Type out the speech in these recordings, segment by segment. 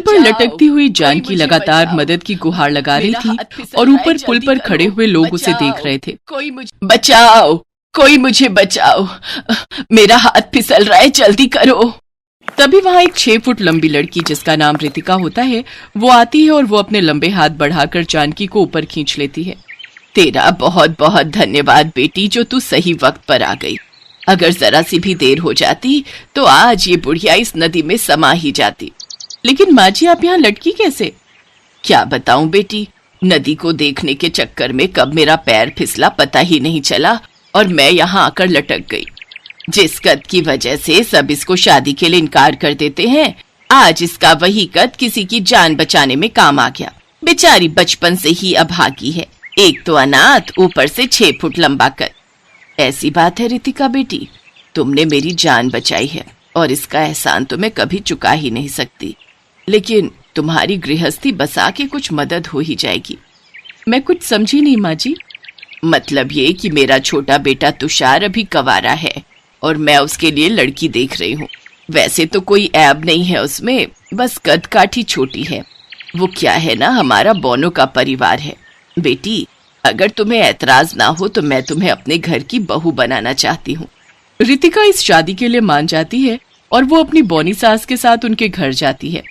पर लटकती हुई जानकी लगातार मदद की गुहार लगा रही थी और ऊपर पुल पर खड़े हुए लोग उसे देख रहे थे। बचाओ, कोई मुझे बचाओ, मेरा हाथ फिसल रहा है, जल्दी करो। तभी वहां एक 6 फुट लंबी लड़की जिसका नाम रितिका होता है वो आती है और वो अपने लंबे हाथ बढ़ाकर जानकी को ऊपर खींच लेती है। तेरा बहुत बहुत धन्यवाद बेटी, जो तू सही वक्त पर आ गई। अगर जरा सी भी देर हो जाती तो आज ये बुढ़िया इस नदी में समा ही जाती। लेकिन माँ जी, आप यहाँ लटकी कैसे? क्या बताऊं बेटी, नदी को देखने के चक्कर में कब मेरा पैर फिसला पता ही नहीं चला और मैं यहाँ आकर लटक गई। जिस कद की वजह से सब इसको शादी के लिए इनकार कर देते हैं, आज इसका वही कद किसी की जान बचाने में काम आ गया। बेचारी बचपन से ही अभागी है, एक तो अनाथ, ऊपर से 6 फुट लंबा कद। ऐसी बात है रितिका बेटी, तुमने मेरी जान बचाई है और इसका एहसान तो मैं कभी चुका ही नहीं सकती। लेकिन तुम्हारी गृहस्थी बसा के कुछ मदद हो ही जाएगी। मैं कुछ समझी नहीं माँ जी। मतलब ये कि मेरा छोटा बेटा तुषार अभी कवारा है और मैं उसके लिए लड़की देख रही हूँ। वैसे तो कोई ऐब नहीं है उसमें, बस कद काठी छोटी है। वो क्या है ना, हमारा बोनो का परिवार है। बेटी, अगर तुम्हें ऐतराज ना हो तो मैं तुम्हें अपने घर की बहू बनाना चाहती हूँ। रितिका इस शादी के लिए मान जाती है और वो अपनी बौनी सास के साथ उनके घर जाती है।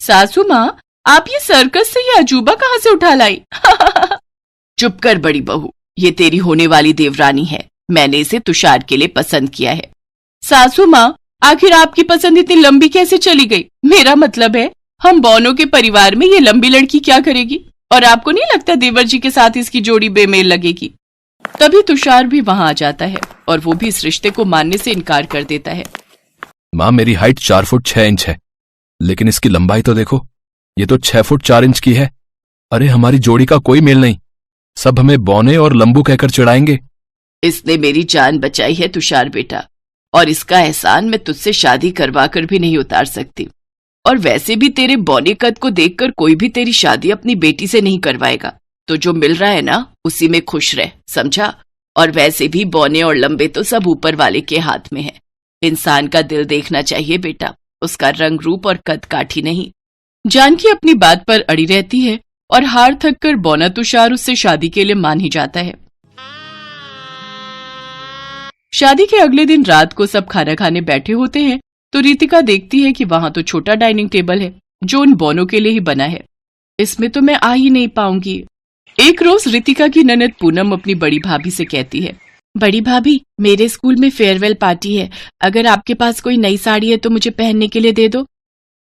सासू माँ, आप ये सर्कस से ये अजूबा कहाँ से उठा लाई? चुप कर बड़ी बहू, ये तेरी होने वाली देवरानी है। मैंने इसे तुषार के लिए पसंद किया है। सासू माँ, आखिर आपकी पसंद इतनी लंबी कैसे चली गई? मेरा मतलब है, हम बौनों के परिवार में ये लंबी लड़की क्या करेगी? और आपको नहीं लगता देवर जी के साथ इसकी जोड़ी बेमेल लगेगी? तभी तुषार भी वहां आ जाता है और वो भी इस रिश्ते को मानने से इनकार कर देता है। माँ, मेरी हाइट 4 फुट 6 इंच है, लेकिन इसकी लंबाई तो देखो, ये तो 6 फुट 4 इंच की है। अरे हमारी जोड़ी का कोई मेल नहीं, सब हमें बौने और लंबू कहकर चिढ़ाएंगे। इसने मेरी जान बचाई है तुषार बेटा, और इसका एहसान मैं तुझसे शादी करवा कर भी नहीं उतार सकती। और वैसे भी तेरे बौने कद को देखकर कोई भी तेरी शादी अपनी बेटी से नहीं करवाएगा। तो जो मिल रहा है ना, उसी में खुश रह, समझा? और वैसे भी बौने और लंबे तो सब ऊपर वाले के हाथ में है। इंसान का दिल देखना चाहिए बेटा, उसका रंग रूप और कद काठी नहीं। जानकी अपनी बात पर अड़ी रहती है और हार थक कर बौना तुषार उससे शादी के लिए मान ही जाता है। शादी के अगले दिन रात को सब खाना खाने बैठे होते हैं तो रितिका देखती है कि वहां तो छोटा डाइनिंग टेबल है जो उन बौनों के लिए ही बना है। इसमें तो मैं आ ही नहीं पाऊंगी। एक रोज रितिका की ननद पूनम अपनी बड़ी भाभी से कहती है, बड़ी भाभी, मेरे स्कूल में फेयरवेल पार्टी है, अगर आपके पास कोई नई साड़ी है तो मुझे पहनने के लिए दे दो।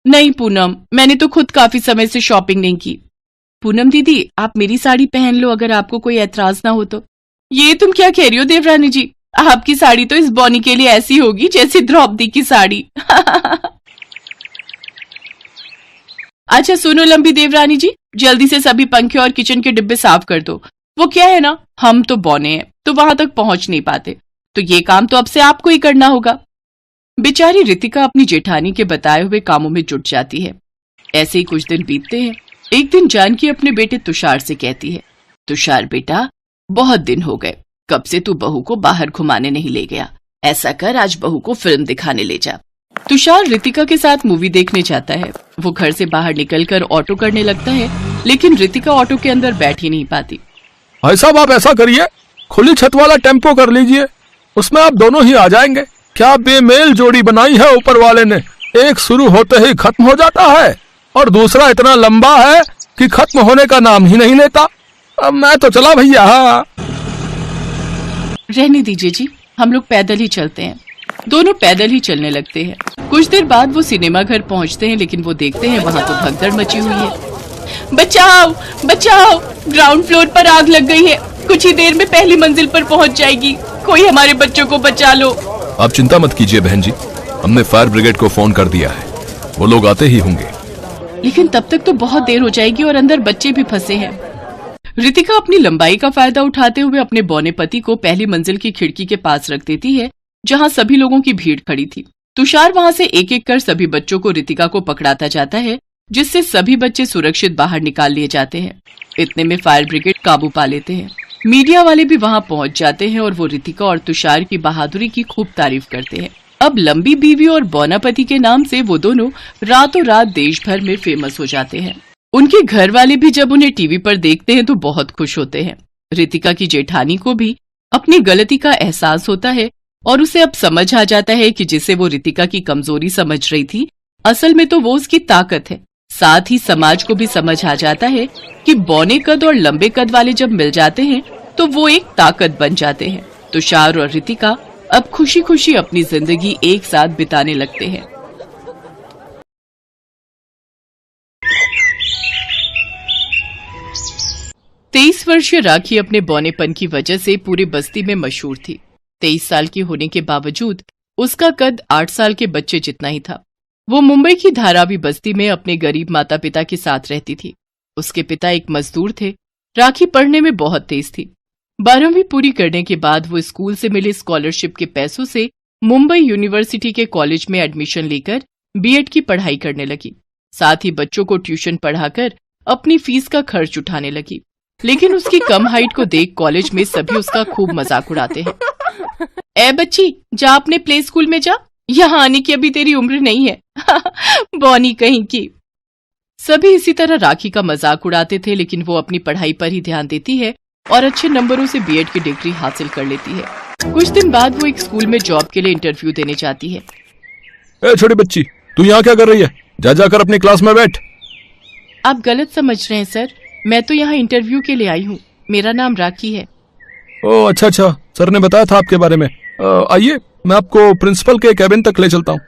नहीं पूनम, मैंने तो खुद काफी समय से शॉपिंग नहीं की। पूनम दीदी, आप मेरी साड़ी पहन लो अगर आपको कोई ऐतराज ना हो तो। ये तुम क्या कह रही हो देवरानी जी? आपकी साड़ी तो इस बौनी के लिए ऐसी होगी जैसी द्रौपदी की साड़ी। अच्छा सुनो लंबी देवरानी जी, जल्दी से सभी पंखे और किचन के डिब्बे साफ कर दो। वो क्या है ना, हम तो बौने हैं तो वहां तक पहुंच नहीं पाते, तो ये काम तो अब से आपको ही करना होगा। बेचारी रितिका अपनी जेठानी के बताए हुए कामों में जुट जाती है। ऐसे ही कुछ दिन बीतते हैं। एक दिन जानकी अपने बेटे तुषार से कहती है, तुषार बेटा, बहुत दिन हो गए, कब से तू बहू को बाहर घुमाने नहीं ले गया। ऐसा कर, आज बहू को फिल्म दिखाने ले जा। तुषार रितिका के साथ मूवी देखने जाता है। वो घर से बाहर निकलकर ऑटो करने लगता है, लेकिन रितिका ऑटो के अंदर बैठ ही नहीं पाती। भाई साहब, आप ऐसा करिए, खुली छत वाला टेम्पो कर लीजिए, उसमें आप दोनों ही आ जाएंगे। क्या बेमेल जोड़ी बनाई है ऊपर वाले ने, एक शुरू होते ही खत्म हो जाता है और दूसरा इतना लंबा है कि खत्म होने का नाम ही नहीं लेता। अब मैं तो चला भैया। रहने दीजिए जी, हम लोग पैदल ही चलते हैं। दोनों पैदल ही चलने लगते हैं। कुछ देर बाद वो सिनेमा घर पहुंचते हैं, लेकिन वो देखते हैं वहां तो भगदड़ मची हुई है। बचाओ बचाओ, ग्राउंड फ्लोर पर आग लग गई है, कुछ ही देर में पहली मंजिल पर पहुंच जाएगी, कोई हमारे बच्चों को बचा लो। आप चिंता मत कीजिए बहन जी, हमने फायर ब्रिगेड को फोन कर दिया है, वो लोग आते ही होंगे। लेकिन तब तक तो बहुत देर हो जाएगी और अंदर बच्चे भी फंसे हैं। रितिका अपनी लंबाई का फायदा उठाते हुए अपने बौने पति को पहली मंजिल की खिड़की के पास रख देती है, जहां सभी लोगों की भीड़ खड़ी थी। तुषार वहां से एक एक कर सभी बच्चों को रितिका को पकड़ाता जाता है, जिससे सभी बच्चे सुरक्षित बाहर निकाल लिए जाते हैं। इतने में फायर ब्रिगेड काबू पा लेते हैं। मीडिया वाले भी वहां पहुंच जाते हैं और वो रितिका और तुषार की बहादुरी की खूब तारीफ करते हैं। अब लंबी बीवी और बौनापति के नाम से वो दोनों रातों रात देश भर में फेमस हो जाते हैं। उनके घर वाले भी जब उन्हें टीवी पर देखते हैं तो बहुत खुश होते हैं। रितिका की जेठानी को भी अपनी गलती का एहसास होता है और उसे अब समझ आ जाता है कि जिसे वो रितिका की कमजोरी समझ रही थी, असल में तो वो उसकी ताकत है। साथ ही समाज को भी समझ आ जाता है कि बौने कद और लंबे कद वाले जब मिल जाते हैं तो वो एक ताकत बन जाते हैं। तुषार और रितिका अब खुशी खुशी अपनी जिंदगी एक साथ बिताने लगते हैं। तेईस वर्षीय राखी अपने बौनेपन की वजह से पूरी बस्ती में मशहूर थी। 23 साल की होने के बावजूद उसका कद 8 साल के बच्चे जितना ही था। वो मुंबई की धारावी बस्ती में अपने गरीब माता पिता के साथ रहती थी। उसके पिता एक मजदूर थे। राखी पढ़ने में बहुत तेज थी। 12वीं पूरी करने के बाद वो स्कूल से मिले स्कॉलरशिप के पैसों से मुंबई यूनिवर्सिटी के कॉलेज में एडमिशन लेकर बीएड की पढ़ाई करने लगी। साथ ही बच्चों को ट्यूशन पढ़ाकर अपनी फीस का खर्च उठाने लगी। लेकिन उसकी कम हाइट को देख कॉलेज में सभी उसका खूब मजाक उड़ाते हैं। ए बच्ची, जा अपने प्ले स्कूल में जा, यहाँ आने की अभी तेरी उम्र नहीं है। बौनी कहीं की। सभी इसी तरह राखी का मजाक उड़ाते थे, लेकिन वो अपनी पढ़ाई पर ही ध्यान देती है और अच्छे नंबरों से बीएड की डिग्री हासिल कर लेती है। कुछ दिन बाद वो एक स्कूल में जॉब के लिए इंटरव्यू देने जाती है। ए छोटी बच्ची, तू यहाँ क्या कर रही है? जा जाकर अपनी क्लास में बैठ। आप गलत समझ रहे हैं सर, मैं तो यहाँ इंटरव्यू के लिए आई हूँ। मेरा नाम राखी है। ओ अच्छा, सर ने बताया था आपके बारे में। आइए, मैं आपको प्रिंसिपल के कैबिन तक ले चलता हूँ।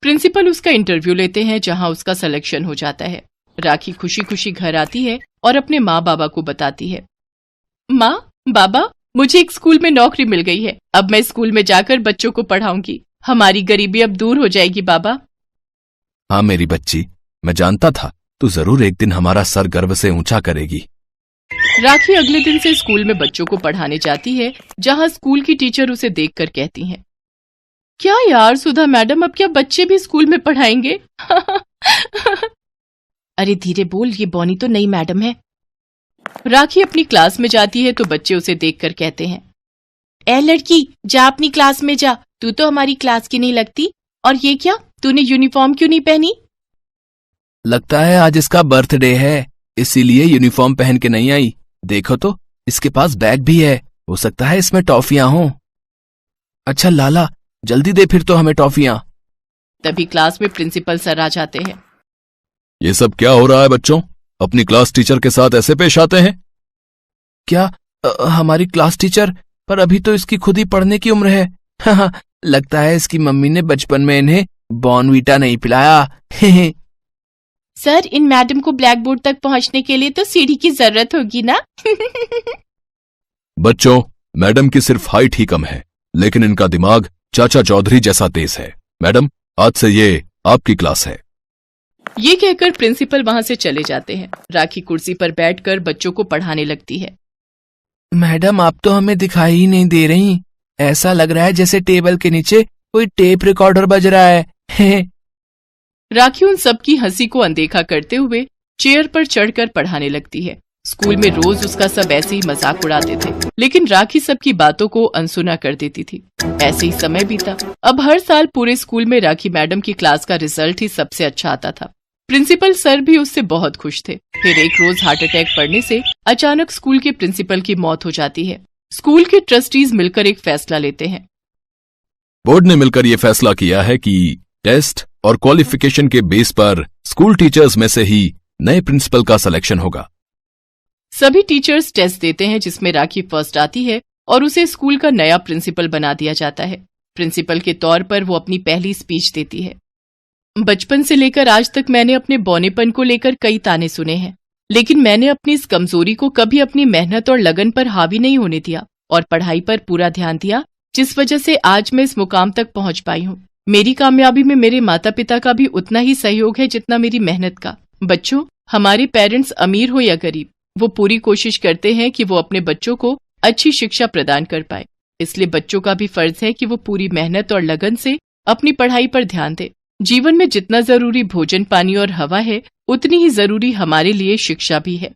प्रिंसिपल उसका इंटरव्यू लेते हैं, जहाँ उसका सिलेक्शन हो जाता है। राखी खुशी खुशी घर आती है और अपने माँ बाबा को बताती है। माँ बाबा, मुझे एक स्कूल में नौकरी मिल गई है। अब मैं स्कूल में जाकर बच्चों को पढ़ाऊंगी। हमारी गरीबी अब दूर हो जाएगी बाबा। हाँ मेरी बच्ची, मैं जानता था तू जरूर एक दिन हमारा सर गर्व से ऊंचा करेगी। राखी अगले दिन से स्कूल में बच्चों को पढ़ाने जाती है, जहाँ स्कूल की टीचर उसे देखकर कहती हैं, क्या यार सुधा मैडम, अब क्या बच्चे भी स्कूल में पढ़ाएंगे? अरे धीरे बोल, ये बौनी तो नई मैडम है। राखी अपनी क्लास में जाती है तो बच्चे उसे देखकर कहते हैं, ए लड़की, जा अपनी क्लास में जा, तू तो हमारी क्लास की नहीं लगती। और ये क्या, तूने यूनिफॉर्म क्यों नहीं पहनी? लगता है आज इसका बर्थडे है, इसीलिए यूनिफॉर्म पहन के नहीं आई। देखो तो, इसके पास बैग भी है, हो सकता है इसमें टॉफियां हों। अच्छा लाला, जल्दी दे फिर तो हमें टॉफियां। तभी क्लास में प्रिंसिपल सर आ जाते हैं। ये सब क्या हो रहा है बच्चों? अपनी क्लास टीचर के साथ ऐसे पेश आते हैं? क्या हमारी क्लास टीचर? पर अभी तो इसकी खुद ही पढ़ने की उम्र है। लगता है इसकी मम्मी ने बचपन में इन्हें बॉर्नवीटा नहीं पिलाया। सर, इन मैडम को ब्लैक बोर्ड तक पहुंचने के लिए तो सीढ़ी की जरूरत होगी ना? बच्चों, मैडम की सिर्फ हाइट ही कम है, लेकिन इनका दिमाग चाचा चौधरी जैसा तेज है। मैडम, आज से ये आपकी क्लास है। ये कहकर प्रिंसिपल वहां से चले जाते हैं। राखी कुर्सी पर बैठकर बच्चों को पढ़ाने लगती है। मैडम, आप तो हमें दिखाई ही नहीं दे रही। ऐसा लग रहा है जैसे टेबल के नीचे कोई टेप रिकॉर्डर बज रहा है। राखी उन सबकी हंसी को अनदेखा करते हुए चेयर पर चढ़कर पढ़ाने लगती है। स्कूल में रोज उसका सब ऐसे ही मजाक उड़ाते थे, लेकिन राखी सबकी बातों को अनसुना कर देती थी। ऐसे ही समय बीता। अब हर साल पूरे स्कूल में राखी मैडम की क्लास का रिजल्ट ही सबसे अच्छा आता था। प्रिंसिपल सर भी उससे बहुत खुश थे। फिर एक रोज हार्ट अटैक पड़ने से अचानक स्कूल के प्रिंसिपल की मौत हो जाती है। स्कूल के ट्रस्टीज मिलकर एक फैसला लेते हैं। बोर्ड ने मिलकर यह फैसला किया है कि टेस्ट और क्वालिफिकेशन के बेस पर स्कूल टीचर्स में से ही नए प्रिंसिपल का सिलेक्शन होगा। सभी टीचर्स टेस्ट देते हैं, जिसमें राखी फर्स्ट आती है और उसे स्कूल का नया प्रिंसिपल बना दिया जाता है। प्रिंसिपल के तौर पर वो अपनी पहली स्पीच देती है। बचपन से लेकर आज तक मैंने अपने बौनेपन को लेकर कई ताने सुने हैं, लेकिन मैंने अपनी इस कमजोरी को कभी अपनी मेहनत और लगन पर हावी नहीं होने दिया और पढ़ाई पर पूरा ध्यान दिया, जिस वजह से आज मैं इस मुकाम तक पहुंच पाई हूँ। मेरी कामयाबी में मेरे माता पिता का भी उतना ही सहयोग है जितना मेरी मेहनत का। बच्चों, हमारे पेरेंट्स अमीर हो या गरीब, वो पूरी कोशिश करते हैं कि वो अपने बच्चों को अच्छी शिक्षा प्रदान कर पाए। इसलिए बच्चों का भी फर्ज है कि वो पूरी मेहनत और लगन से अपनी पढ़ाई पर ध्यान दें। जीवन में जितना जरूरी भोजन, पानी और हवा है, उतनी ही जरूरी हमारे लिए शिक्षा भी है।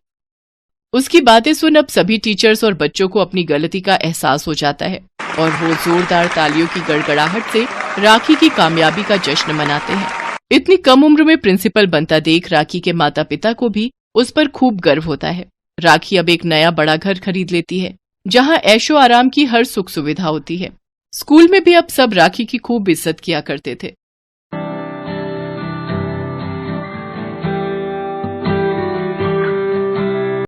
उसकी बातें सुन अब सभी टीचर्स और बच्चों को अपनी गलती का एहसास हो जाता है और वो जोरदार तालियों की गड़गड़ाहट से राखी की कामयाबी का जश्न मनाते हैं। इतनी कम उम्र में प्रिंसिपल बनता देख राखी के माता पिता को भी उस पर खूब गर्व होता है। राखी अब एक नया बड़ा घर खरीद लेती है जहां ऐशो आराम की हर सुख सुविधा होती है। स्कूल में भी अब सब राखी की खूब इज्जत किया करते थे।